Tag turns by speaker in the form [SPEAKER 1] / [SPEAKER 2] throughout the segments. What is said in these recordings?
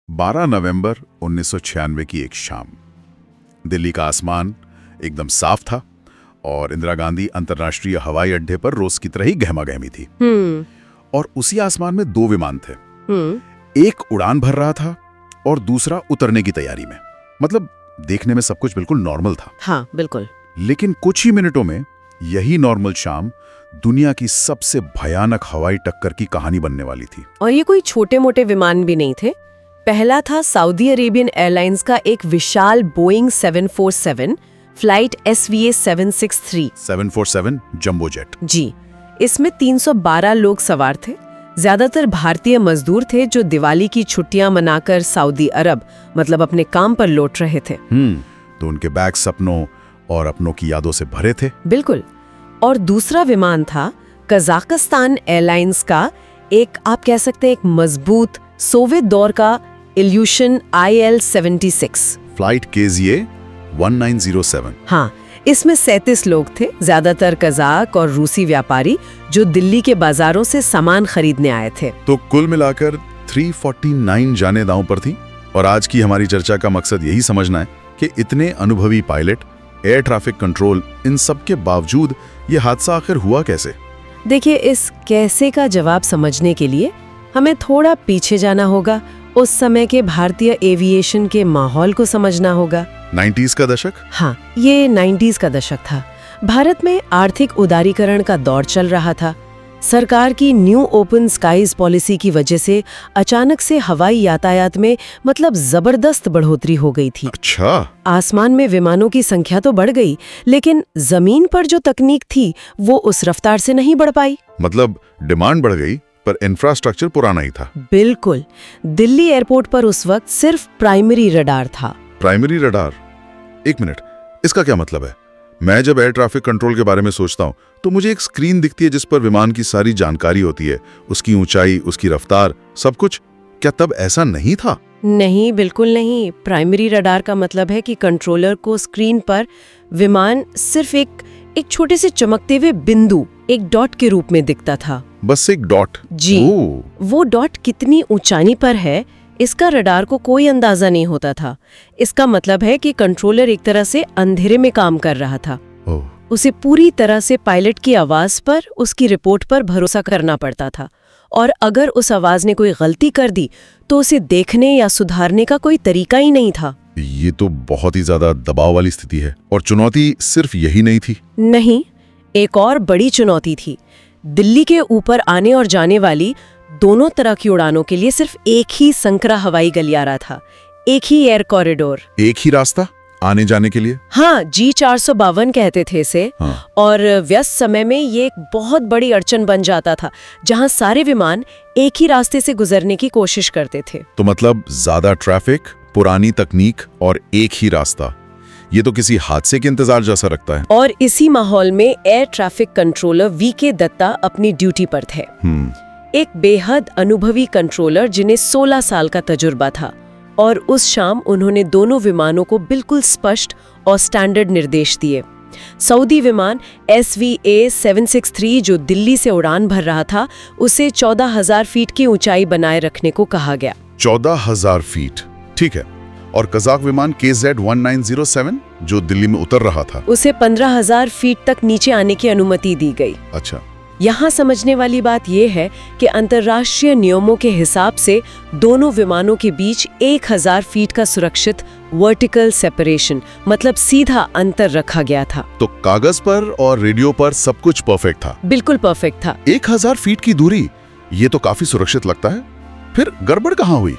[SPEAKER 1] 12 नवंबर 1996 की एक शाम। दिल्ली का आसमान एकदम साफ था और इंदिरा गांधी अंतर्राष्ट्रीय हवाई अड्डे पर रोज की तरह ही गहमा-गहमी थी। और उसी आसमान में दो विमान थे। एक उड़ान भर रहा था और दूसरा उतरने की तैयारी में। मतलब देखने में सब कुछ बिल्कुल नॉर्मल था।
[SPEAKER 2] हाँ, बिल्कुल।
[SPEAKER 1] लेकिन कुछ ही मिनटों में यही नॉर्मल शाम दुनिया की सबसे भयानक हवाई टक्कर की कहानी बनने वाली थी।
[SPEAKER 2] और ये कोई छोटे मोटे विमान भी नहीं थे। पहला था सऊदी अरेबियन एयरलाइंस का एक विशाल Boeing 747 flight SVA 763
[SPEAKER 1] 747 jumbo jet.
[SPEAKER 2] जी, इसमें 312 लोग सवार थे। ज्यादातर भारतीय मजदूर थे जो दिवाली की छुट्टियां मनाकर सऊदी अरब मतलब अपने काम पर लौट रहे थे।
[SPEAKER 1] तो उनके बैग सपनों और अपनों की यादों से भरे थे।
[SPEAKER 2] बिल्कुल। और दूसरा विमान था कजाकिस्तान एयरलाइंस का एक, आप कह सकते हैं, एक मजबूत सोवियत दौर का इल्यूशन IL-76
[SPEAKER 1] फ्लाइट KZA 1907।
[SPEAKER 2] हाँ, इसमें 37 लोग थे, ज्यादातर कजाक और रूसी व्यापारी जो दिल्ली के बाजारों से सामान खरीदने आए थे।
[SPEAKER 1] तो कुल मिलाकर 349 जाने दांव पर थी। और आज की हमारी चर्चा का मकसद यही समझना है कि इतने अनुभवी पायलट, एयर ट्रैफिक कंट्रोल, इन सब के बावजूद ये हादसा आखिर हुआ कैसे।
[SPEAKER 2] देखिए, इस कैसे का जवाब समझने के लिए हमें थोड़ा पीछे जाना होगा। उस समय के भारतीय एविएशन के माहौल को समझना होगा।
[SPEAKER 1] 90s का दशक।
[SPEAKER 2] हाँ, ये 90s का दशक था। भारत में आर्थिक उदारीकरण का दौर चल रहा था। सरकार की न्यू ओपन स्काईज पॉलिसी की वजह से अचानक से हवाई यातायात में मतलब जबरदस्त बढ़ोतरी हो गई थी।
[SPEAKER 1] अच्छा।
[SPEAKER 2] आसमान में विमानों की संख्या तो बढ़ गई, लेकिन जमीन पर जो तकनीक थी वो उस रफ्तार से नहीं बढ़ पाई।
[SPEAKER 1] मतलब डिमांड बढ़ गई पर इंफ्रास्ट्रक्चर पुराना ही था।
[SPEAKER 2] बिल्कुल। दिल्ली एयरपोर्ट पर उस वक्त सिर्फ प्राइमरी रडार था।
[SPEAKER 1] Primary radar? एक मिनट, इसका क्या मतलब है? मैं जब एयर ट्रैफिक कंट्रोल के बारे में सोचता हूँ तो मुझे एक स्क्रीन दिखती है जिस पर विमान की सारी जानकारी होती है, उसकी ऊंचाई, उसकी रफ्तार, सब कुछ। क्या तब ऐसा नहीं था?
[SPEAKER 2] नहीं, बिल्कुल नहीं। प्राइमरी रडार का मतलब है कि कंट्रोलर को स्क्रीन पर विमान सिर्फ एक छोटे से चमकते हुए बिंदु, एक डॉट के रूप में दिखता था।
[SPEAKER 1] बस एक डॉट?
[SPEAKER 2] जी। वो डॉट कितनी ऊंचाई पर है इसका रडार को कोई अंदाजा नहीं होता था। इसका मतलब है कि कंट्रोलर एक तरह से अंधेरे में काम कर रहा था। उसे पूरी तरह से पायलट की आवाज पर, उसकी रिपोर्ट पर भरोसा करना पड़ता था। और अगर उस आवाज ने कोई गलती कर दी तो उसे देखने या सुधारने का कोई तरीका ही नहीं था।
[SPEAKER 1] ये तो बहुत ही ज्यादा दबाव वाली स्थिति है। और चुनौती सिर्फ यही नहीं थी।
[SPEAKER 2] नहीं, एक और बड़ी चुनौती थी। दिल्ली के ऊपर आने और जाने वाली दोनों तरह की उड़ानों के लिए सिर्फ एक ही संकरा हवाई गलियारा था, एक ही एयर कॉरिडोर,
[SPEAKER 1] एक ही रास्ता आने जाने के लिए।
[SPEAKER 2] हाँ, G452 कहते थे इसे।
[SPEAKER 1] हाँ।
[SPEAKER 2] और व्यस्त समय में ये एक बहुत बड़ी अड़चन बन जाता था, जहां सारे विमान एक ही रास्ते से गुजरने की कोशिश करते थे। तो
[SPEAKER 1] मतलब ज्यादा ट्रैफिक, पुरानी तकनीक और एक ही रास्ता, ये तो किसी हादसे के इंतजार जैसा रखता है।
[SPEAKER 2] और इसी माहौल में air traffic controller VK Datta अपनी ड्यूटी पर थे। एक बेहद अनुभवी कंट्रोलर जिन्हें 16 साल का तजुर्बा था। और उस शाम उन्होंने दोनों विमानों को बिल्कुल स्पष्ट और स्टैंडर्ड निर्देश दिए। सऊदी विमान SVA 763 जो दिल्ली से उड़ान भर रहा था, उसे 14,000 फीट की ऊंचाई बनाए रखने को कहा गया।
[SPEAKER 1] 14,000 फीट, ठीक है। और कजाक विमान KZ 1907 जो दिल्ली में उतर रहा था,
[SPEAKER 2] उसे 15,000 फीट तक नीचे आने की अनुमति दी गई।
[SPEAKER 1] अच्छा।
[SPEAKER 2] यहाँ समझने वाली बात यह है कि अंतर्राष्ट्रीय नियमों के हिसाब से दोनों विमानों के बीच 1,000 फीट का सुरक्षित वर्टिकल सेपरेशन, मतलब सीधा अंतर रखा गया था।
[SPEAKER 1] तो कागज पर और रेडियो पर सब कुछ परफेक्ट था? बिल्कुल
[SPEAKER 2] परफेक्ट था।
[SPEAKER 1] 1,000 फीट की दूरी, ये तो काफी सुरक्षित लगता है। फिर गड़बड़ कहाँ हुई?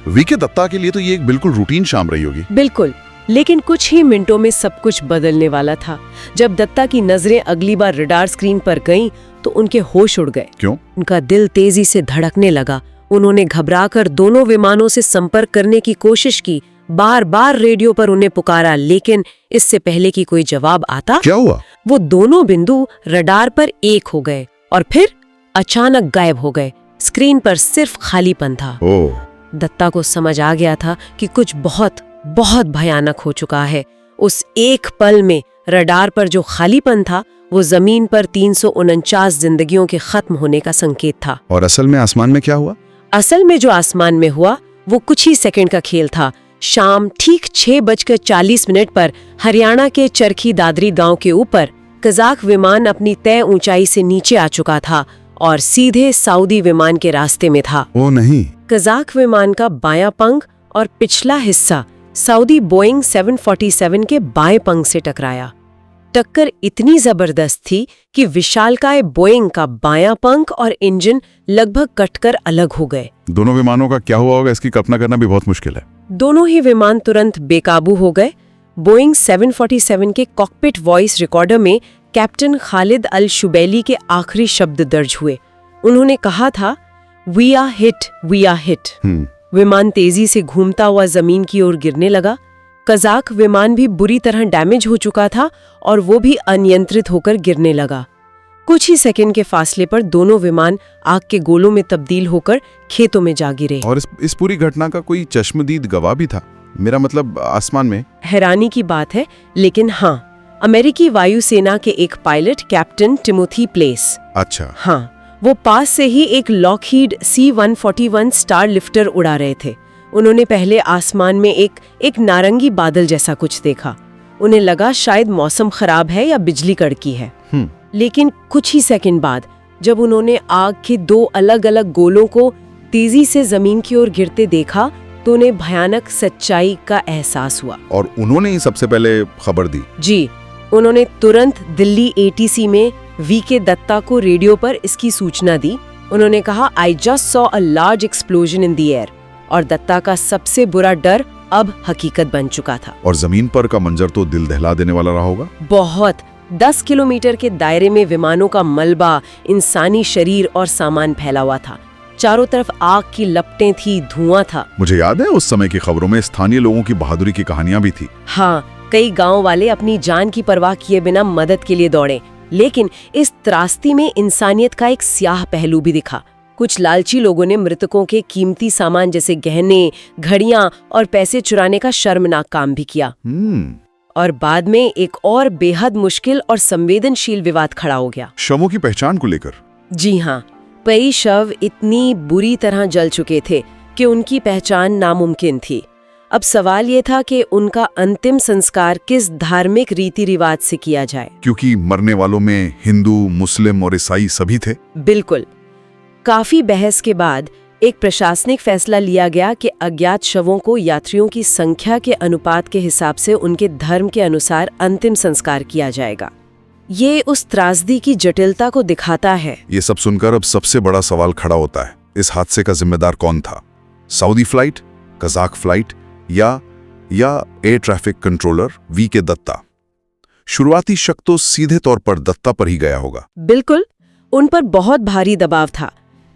[SPEAKER 1] VK दत्ता के लिए तो ये एक बिल्कुल रूटीन शाम रही होगी।
[SPEAKER 2] बिल्कुल, लेकिन कुछ ही मिनटों में सब कुछ बदलने वाला था। जब दत्ता की नजरें अगली बार रडार स्क्रीन पर गईं, तो उनके होश उड़ गए।
[SPEAKER 1] क्यों?
[SPEAKER 2] उनका दिल तेजी से धड़कने लगा। उन्होंने घबराकर दोनों विमानों से संपर्क करने की कोशिश की, बार बार रेडियो पर उन्हें पुकारा, लेकिन इससे पहले कि कोई जवाब आता,
[SPEAKER 1] क्या हुआ?
[SPEAKER 2] वो दोनों बिंदु रडार पर एक हो गए और फिर अचानक गायब हो गए। स्क्रीन पर सिर्फ खालीपन था। दत्ता को समझ आ गया था कि कुछ बहुत बहुत भयानक हो चुका है। उस एक पल में रडार पर जो खालीपन था वो जमीन पर 349 जिंदगियों के खत्म होने का संकेत था।
[SPEAKER 1] और असल में आसमान में क्या हुआ?
[SPEAKER 2] असल में जो आसमान में हुआ वो कुछ ही सेकंड का खेल था। शाम ठीक 6:40 पर हरियाणा के चरखी दादरी गांव के ऊपर कजाक विमान अपनी तय ऊंचाई से नीचे आ चुका था और सीधे सऊदी विमान के रास्ते में था।
[SPEAKER 1] ओ नहीं।
[SPEAKER 2] कजाक विमान का बायां पंख और पिछला हिस्सा सऊदी बोइंग 747 के बाएं पंख से टकराया। टक्कर इतनी जबरदस्त थी कि विशालकाय बोइंग का बायां पंख और इंजन लगभग कटकर अलग हो गए।
[SPEAKER 1] दोनों विमानों का क्या हुआ होगा, इसकी कल्पना करना भी बहुत मुश्किल है।
[SPEAKER 2] दोनों ही विमान तुरंत बेकाबू हो गए। बोइंग 747 के कॉकपिट वॉइस रिकॉर्डर में कैप्टन खालिद अल शुबैली के आखिरी शब्द दर्ज हुए। उन्होंने कहा था, "we are hit, we are hit." विमान तेजी से घूमता हुआ जमीन की ओर गिरने लगा। कजाक विमान भी बुरी तरह डैमेज हो चुका था और वो भी अनियंत्रित होकर गिरने लगा। कुछ ही सेकंड के फासले पर दोनों विमान आग के गोलों में तब्दील होकर खेतों में जा गिरे।
[SPEAKER 1] और इस पूरी घटना का कोई चश्मदीद गवाह भी था? मेरा मतलब आसमान में।
[SPEAKER 2] हैरानी की बात है, लेकिन हाँ, अमेरिकी वायुसेना के एक पायलट कैप्टन टिमोथी प्लेस।
[SPEAKER 1] अच्छा।
[SPEAKER 2] हाँ, वो पास से ही एक लॉकहीड C-141 स्टार लिफ्टर उड़ा रहे थे। उन्होंने पहले आसमान में एक नारंगी बादल जैसा कुछ देखा। उन्हें लगा शायद मौसम खराब है या बिजली कड़की है। लेकिन कुछ ही सेकंड बाद जब उन्होंने आग के दो अलग अलग गोलों को तेजी से जमीन की ओर गिरते देखा तो उन्हें भयानक सच्चाई का एहसास हुआ।
[SPEAKER 1] और उन्होंने ही सबसे पहले खबर दी? जी,
[SPEAKER 2] उन्होंने तुरंत दिल्ली ATC में VK दत्ता को रेडियो पर इसकी सूचना दी। उन्होंने कहा, "I just saw a large explosion in the air।" और दत्ता का सबसे बुरा डर अब हकीकत बन चुका था।
[SPEAKER 1] और जमीन पर का मंजर तो दिल दहला देने वाला रहा होगा।
[SPEAKER 2] बहुत। 10 किलोमीटर के दायरे में विमानों का मलबा, इंसानी शरीर और सामान फैला हुआ था। चारों तरफ आग की लपटें थी, धुआं था।
[SPEAKER 1] मुझे याद है उस समय की खबरों में स्थानीय लोगों की बहादुरी की कहानियां भी थी।
[SPEAKER 2] हाँ, कई गांव वाले अपनी जान की परवाह किए बिना मदद के लिए दौड़े। लेकिन इस त्रासदी में इंसानियत का एक स्याह पहलू भी दिखा। कुछ लालची लोगों ने मृतकों के कीमती सामान जैसे गहने, घड़ियां और पैसे चुराने का शर्मनाक काम भी किया। और बाद में एक और बेहद मुश्किल और संवेदनशील विवाद खड़ा हो गया,
[SPEAKER 1] शवों की पहचान को लेकर।
[SPEAKER 2] जी हाँ, कई शव इतनी बुरी तरह जल चुके थे कि उनकी पहचान नामुमकिन थी। अब सवाल ये था कि उनका अंतिम संस्कार किस धार्मिक रीति रिवाज से किया जाए,
[SPEAKER 1] क्योंकि मरने वालों में हिंदू, मुस्लिम और ईसाई सभी थे।
[SPEAKER 2] बिल्कुल। काफी बहस के बाद एक प्रशासनिक फैसला लिया गया कि अज्ञात शवों को यात्रियों की संख्या के अनुपात के हिसाब से उनके धर्म के अनुसार अंतिम संस्कार किया जाएगा। ये उस त्रासदी की जटिलता को दिखाता है।
[SPEAKER 1] ये सब सुनकर अब सबसे बड़ा सवाल खड़ा होता है, इस हादसे का जिम्मेदार कौन था? सऊदी फ्लाइट, कजाक फ्लाइट या air traffic controller VK Datta? शुरुआती शक तो सीधे तौर पर दत्ता पर ही गया होगा।
[SPEAKER 2] बिल्कुल, उन पर बहुत भारी दबाव था।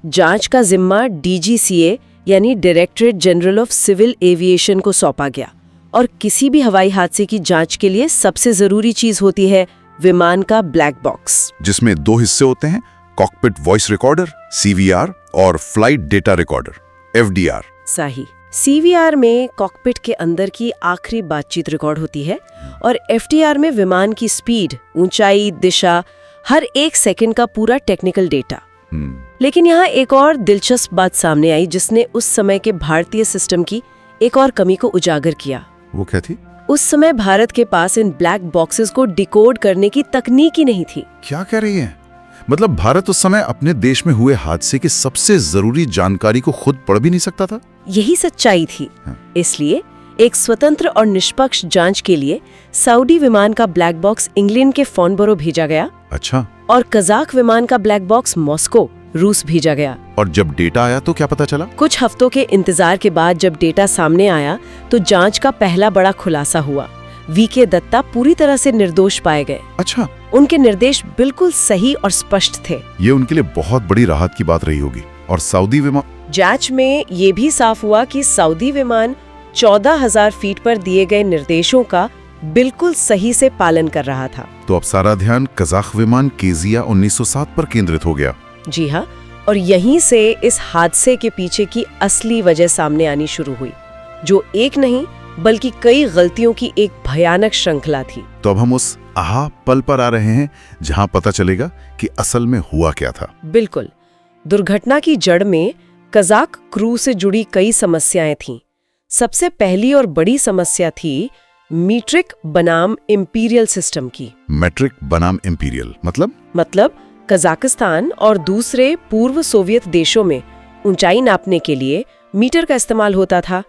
[SPEAKER 2] जांच का जिम्मा DGCA यानी directorate general of civil aviation को सौंपा गया। और किसी भी हवाई हादसे की जांच के लिए सबसे जरूरी चीज होती है विमान का ब्लैक बॉक्स,
[SPEAKER 1] जिसमें 2 हिस्से होते हैं, कॉकपिट वॉइस रिकॉर्डर CVR और फ्लाइट डेटा रिकॉर्डर FDR।
[SPEAKER 2] सही। CVR में कॉकपिट के अंदर की आखिरी बातचीत रिकॉर्ड होती है और FDR में विमान की स्पीड, ऊंचाई, दिशा, हर एक सेकंड का पूरा टेक्निकल डेटा। लेकिन यहाँ एक और दिलचस्प बात सामने आई जिसने उस समय के भारतीय सिस्टम की एक और कमी को उजागर किया।
[SPEAKER 1] वो क्या थी?
[SPEAKER 2] उस समय भारत के पास इन ब्लैक बॉक्सेस को डिकोड करने की तकनीक ही नहीं थी।
[SPEAKER 1] क्या कह रही है? मतलब भारत उस समय अपने देश में हुए हादसे की सबसे जरूरी जानकारी को खुद पढ़ भी नहीं सकता था?
[SPEAKER 2] यही सच्चाई थी। इसलिए एक स्वतंत्र और निष्पक्ष जांच के लिए सऊदी विमान का ब्लैक बॉक्स इंग्लैंड के फॉर्नबरो भेजा गया।
[SPEAKER 1] अच्छा।
[SPEAKER 2] और कजाक विमान का ब्लैक बॉक्स मॉस्को, रूस भेजा गया।
[SPEAKER 1] और जब डेटा आया तो क्या पता चला?
[SPEAKER 2] कुछ हफ्तों के इंतजार के बाद जब डेटा सामने आया तो जांच का पहला बड़ा खुलासा हुआ। VK दत्ता पूरी तरह से निर्दोष पाए गए।
[SPEAKER 1] अच्छा।
[SPEAKER 2] उनके निर्देश बिल्कुल सही और स्पष्ट थे।
[SPEAKER 1] ये उनके लिए बहुत बड़ी राहत की बात रही होगी। और सऊदी विमान?
[SPEAKER 2] जांच में ये भी साफ हुआ कि सऊदी विमान 14,000 फीट पर दिए गए निर्देशों का बिल्कुल सही से पालन कर रहा था।
[SPEAKER 1] तो अब सारा ध्यान कजाक विमान केजिया 1907 पर केंद्रित हो गया।
[SPEAKER 2] जी हाँ, और यहीं से इस हादसे के पीछे की असली वजह सामने आनी शुरू हुई, जो एक नहीं बल्कि कई गलतियों की एक भयानक श्रृंखला थी।
[SPEAKER 1] तो अब हम उस पल पर आ रहे हैं जहां पता चलेगा कि असल में हुआ क्या था।
[SPEAKER 2] बिल्कुल। दुर्घटना की जड़ में कजाक क्रू से जुड़ी कई समस्याएं थीं। सबसे पहली और बड़ी समस्या थी मीट्रिक बनाम इंपीरियल सिस्टम की।
[SPEAKER 1] मैट्रिक बनाम इंपीरियल मतलब
[SPEAKER 2] कजाकिस्तान और दूसरे पूर्व सोवियत देशों में ऊंचाई नापने के लिए मीटर का इस्तेमाल होता था,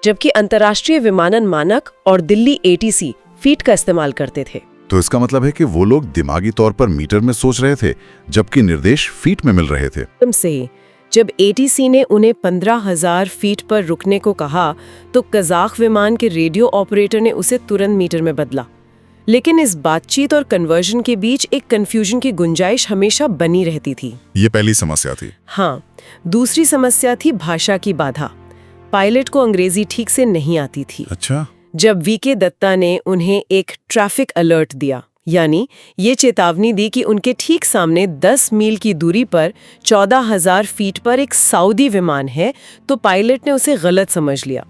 [SPEAKER 2] जबकि अंतर्राष्ट्रीय विमानन मानक और दिल्ली एटीसी फीट का इस्तेमाल करते थे।
[SPEAKER 1] तो इसका मतलब है कि वो लोग दिमागी तौर पर मीटर में सोच रहे थे, जबकि निर्देश फीट में मिल रहे थे।
[SPEAKER 2] एकदम सही। जब एटीसी ने उन्हें 15,000 फीट पर रुकने को कहा, तो कजाक विमान के रेडियो ऑपरेटर ने उसे तुरंत मीटर में बदला। लेकिन इस बातचीत और कन्वर्जन के बीच एक कंफ्यूजन की गुंजाइश हमेशा बनी रहती थी।
[SPEAKER 1] ये पहली समस्या थी।
[SPEAKER 2] हाँ, दूसरी समस्या थी भाषा की बाधा। पायलट को अंग्रेजी ठीक से नहीं आती थी।
[SPEAKER 1] अच्छा।
[SPEAKER 2] जब वीके दत्ता ने उन्हें एक ट्रैफिक अलर्ट दिया, यानी ये चेतावनी दी कि उनके ठीक सामने 10 मील की दूरी पर 14,000 फीट पर एक सऊदी विमान है, तो पायलट ने उसे गलत समझ लिया।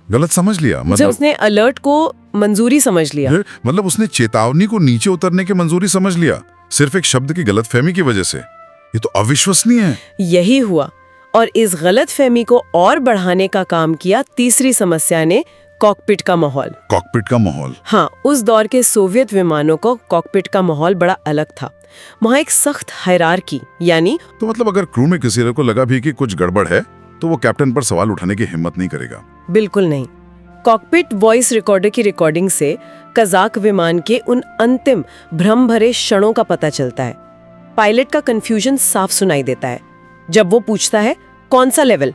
[SPEAKER 1] मतलब
[SPEAKER 2] उसने अलर्ट को मंजूरी समझ लिया।
[SPEAKER 1] मतलब उसने चेतावनी को नीचे उतरने की मंजूरी समझ लिया, सिर्फ एक शब्द की गलतफहमी की वजह से। ये तो अविश्वसनीय है।
[SPEAKER 2] यही हुआ, और इस गलतफहमी को और बढ़ाने का काम किया तीसरी समस्या ने, कॉकपिट का माहौल। हाँ, उस दौर के सोवियत विमानों को कॉकपिट का माहौल बड़ा अलग था। वहाँ एक सख्त हायरार्की, यानी
[SPEAKER 1] तो मतलब अगर क्रू में किसी को लगा भी कि कुछ गड़बड़ है, तो वो कैप्टन पर सवाल उठाने की हिम्मत नहीं करेगा।
[SPEAKER 2] बिल्कुल नहीं। कॉकपिट वॉइस रिकॉर्डर की रिकॉर्डिंग से कजाक विमान के उन अंतिम भ्रम भरे क्षणों का पता चलता है। पायलट का कंफ्यूजन साफ सुनाई देता है जब वो पूछता है कौन सा लेवल,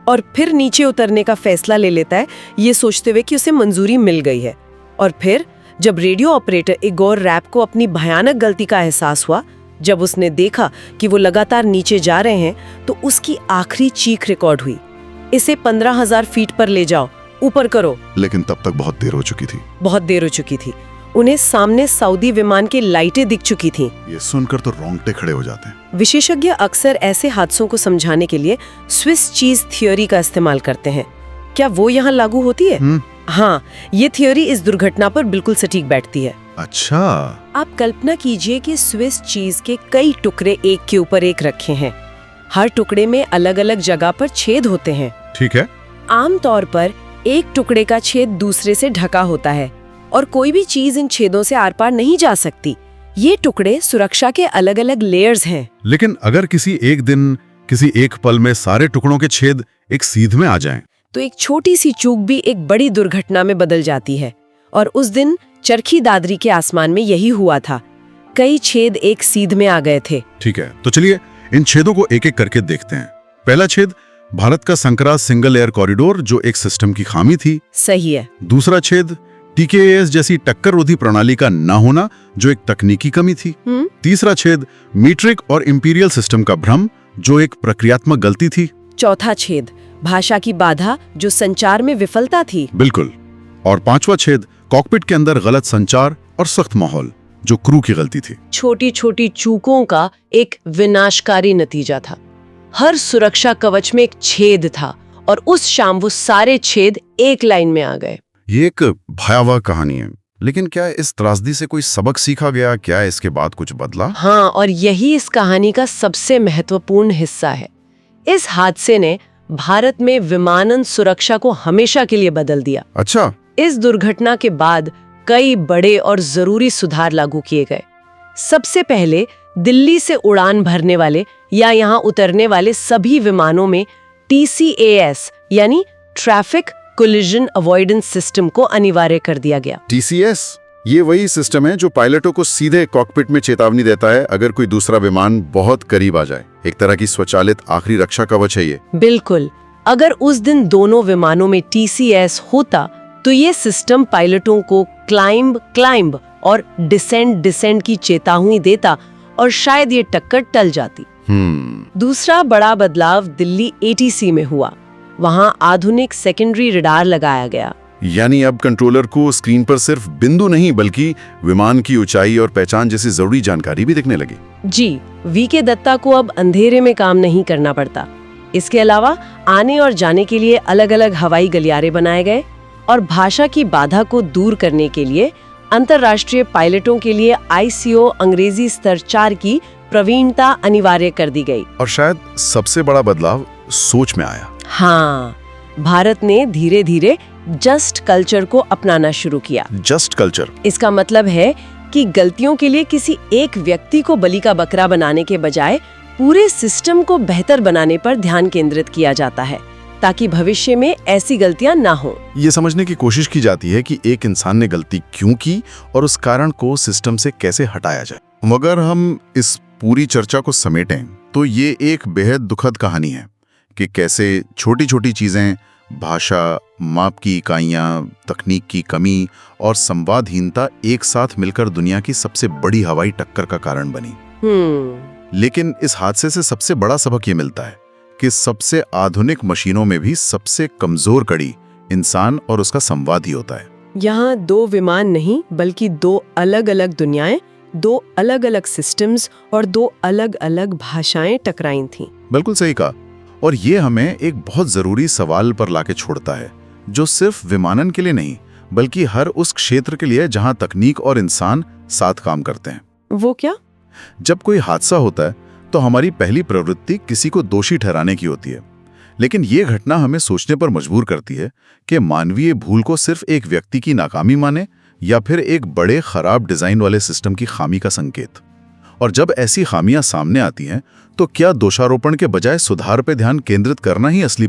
[SPEAKER 2] और फिर नीचे उतरने का फैसला ले लेता है, ये सोचते हुए कि उसे मंजूरी मिल गई है। और फिर जब रेडियो ऑपरेटर इगोर रैप को अपनी भयानक गलती का एहसास हुआ, जब उसने देखा कि वो लगातार नीचे जा रहे हैं, तो उसकी आखिरी चीख रिकॉर्ड हुई, इसे 15,000 फीट पर ले जाओ, ऊपर करो।
[SPEAKER 1] लेकिन तब तक बहुत देर हो चुकी थी।
[SPEAKER 2] उन्हें सामने सऊदी विमान की लाइटें दिख चुकी थीं।
[SPEAKER 1] ये सुनकर तो रोंगटे खड़े हो जाते हैं।
[SPEAKER 2] विशेषज्ञ अक्सर ऐसे हादसों को समझाने के लिए स्विस चीज थ्योरी का इस्तेमाल करते हैं। क्या वो यहाँ लागू होती है? हाँ, ये थ्योरी इस दुर्घटना पर बिल्कुल सटीक बैठती है।
[SPEAKER 1] अच्छा।
[SPEAKER 2] आप कल्पना कीजिए कि स्विस चीज के कई टुकड़े एक के ऊपर एक रखे हैं। हर टुकड़े में अलग अलग जगह पर छेद होते हैं।
[SPEAKER 1] ठीक है।
[SPEAKER 2] आमतौर पर एक टुकड़े का छेद दूसरे से ढका होता है और कोई भी चीज इन छेदों से आर पार नहीं जा सकती। ये टुकड़े सुरक्षा के अलग अलग लेयर्स हैं।
[SPEAKER 1] लेकिन अगर किसी एक दिन, किसी एक पल में सारे टुकड़ों के छेद एक सीध में आ जाएं,
[SPEAKER 2] तो एक छोटी सी चूक भी एक बड़ी दुर्घटना में बदल जाती है। और उस दिन चरखी दादरी के आसमान में यही हुआ था। कई छेद एक सीध में आ गए थे।
[SPEAKER 1] ठीक है, तो चलिए इन छेदों को एक एक करके देखते हैं। पहला छेद, भारत का संकरा सिंगल एयर कॉरिडोर, जो एक सिस्टम की खामी थी।
[SPEAKER 2] सही है।
[SPEAKER 1] दूसरा छेद, टीकेएस जैसी टक्कर रोधी प्रणाली का न होना, जो एक तकनीकी कमी थी। तीसरा छेद, मीट्रिक और इंपीरियल सिस्टम का भ्रम, जो एक प्रक्रियात्मक गलती थी।
[SPEAKER 2] चौथा छेद, भाषा की बाधा, जो संचार में विफलता थी।
[SPEAKER 1] बिल्कुल। और पांचवा छेद, कॉकपिट के अंदर गलत संचार और सख्त माहौल, जो क्रू की गलती थी।
[SPEAKER 2] छोटी छोटी चूकों का एक विनाशकारी नतीजा था। हर सुरक्षा कवच में एक छेद था, और उस शाम वो सारे छेद एक लाइन में आ गए।
[SPEAKER 1] ये एक भयावह कहानी है, लेकिन क्या इस त्रासदी से कोई सबक सीखा गया? क्या इसके बाद कुछ बदला?
[SPEAKER 2] हाँ, और यही इस कहानी का सबसे महत्वपूर्ण हिस्सा है। इस हादसे ने भारत में विमानन सुरक्षा को हमेशा के लिए बदल दिया।
[SPEAKER 1] अच्छा।
[SPEAKER 2] इस दुर्घटना के बाद कई बड़े और जरूरी सुधार लागू किए गए। सबसे पहले दिल्ली से उड़ान भरने वाले या यहाँ उतरने वाले सभी विमानों में TCAS यानी ट्रैफिक कोलिजन अवॉइडेंस सिस्टम को अनिवार्य कर दिया गया।
[SPEAKER 1] TCS ये वही सिस्टम है जो पायलटों को सीधे कॉकपिट में चेतावनी देता है अगर कोई दूसरा विमान बहुत करीब आ जाए। एक तरह की स्वचालित आखिरी रक्षा कवच है ये।
[SPEAKER 2] बिल्कुल। अगर उस दिन दोनों विमानों में TCS होता तो ये सिस्टम पायलटों को क्लाइंब और डिसेंड की चेतावनी देता और शायद ये टक्कर टल जाती। दूसरा बड़ा बदलाव दिल्ली ATC में हुआ। वहाँ आधुनिक सेकेंडरी रडार लगाया गया।
[SPEAKER 1] यानी अब कंट्रोलर को स्क्रीन पर सिर्फ बिंदु नहीं बल्कि विमान की ऊंचाई और पहचान जैसी जरूरी जानकारी भी दिखने लगी।
[SPEAKER 2] जी, वीके दत्ता को अब अंधेरे में काम नहीं करना पड़ता। इसके अलावा आने और जाने के लिए अलग अलग हवाई गलियारे बनाए गए और भाषा की बाधा को दूर करने के लिए अंतर्राष्ट्रीय पायलटों के लिए ICO अंग्रेजी स्तर 4 की प्रवीणता अनिवार्य कर दी गई।
[SPEAKER 1] और शायद सबसे बड़ा बदलाव सोच में आया।
[SPEAKER 2] हाँ, भारत ने धीरे धीरे जस्ट कल्चर को अपनाना शुरू किया।
[SPEAKER 1] जस्ट कल्चर,
[SPEAKER 2] इसका मतलब है कि गलतियों के लिए किसी एक व्यक्ति को बलि का बकरा बनाने के बजाय पूरे सिस्टम को बेहतर बनाने पर ध्यान केंद्रित किया जाता है, ताकि भविष्य में ऐसी गलतियां ना हो।
[SPEAKER 1] ये समझने की कोशिश की जाती है कि एक इंसान ने गलती क्यों की और उस कारण को सिस्टम से कैसे हटाया जाए। मगर हम इस पूरी चर्चा को समेटें तो ये एक बेहद दुखद कहानी है कि कैसे छोटी छोटी चीजें, भाषा, माप की इकाइयां, तकनीक की कमी और संवादहीनता एक साथ मिलकर दुनिया की सबसे बड़ी हवाई टक्कर का कारण बनी। लेकिन इस हादसे से सबसे बड़ा सबक ये मिलता है कि सबसे आधुनिक मशीनों में भी सबसे कमजोर कड़ी इंसान और उसका संवाद ही होता है।
[SPEAKER 2] यहाँ दो विमान नहीं, बल्कि दो अलग अलग दुनियाएं, दो अलग अलग सिस्टम्स और दो अलग अलग भाषाएं टकराई थीं।
[SPEAKER 1] बिल्कुल सही कहा। और ये हमें एक बहुत जरूरी सवाल पर लाके छोड़ता है, जो सिर्फ विमानन के लिए नहीं, बल्कि हर उस क्षेत्र के लिए जहां तकनीक और इंसान साथ काम करते हैं।
[SPEAKER 2] वो क्या?
[SPEAKER 1] जब कोई हादसा होता है तो हमारी पहली प्रवृत्ति किसी को दोषी ठहराने की होती है, लेकिन ये घटना हमें सोचने पर मजबूर करती है कि मानवीय भूल को सिर्फ एक व्यक्ति की नाकामी माने या फिर एक बड़े खराब डिजाइन वाले सिस्टम की खामी का संकेत। और जब ऐसी खामियां सामने आती हैं तो क्या दोषारोपण के बजाय सुधार पर ध्यान केंद्रित करना ही असली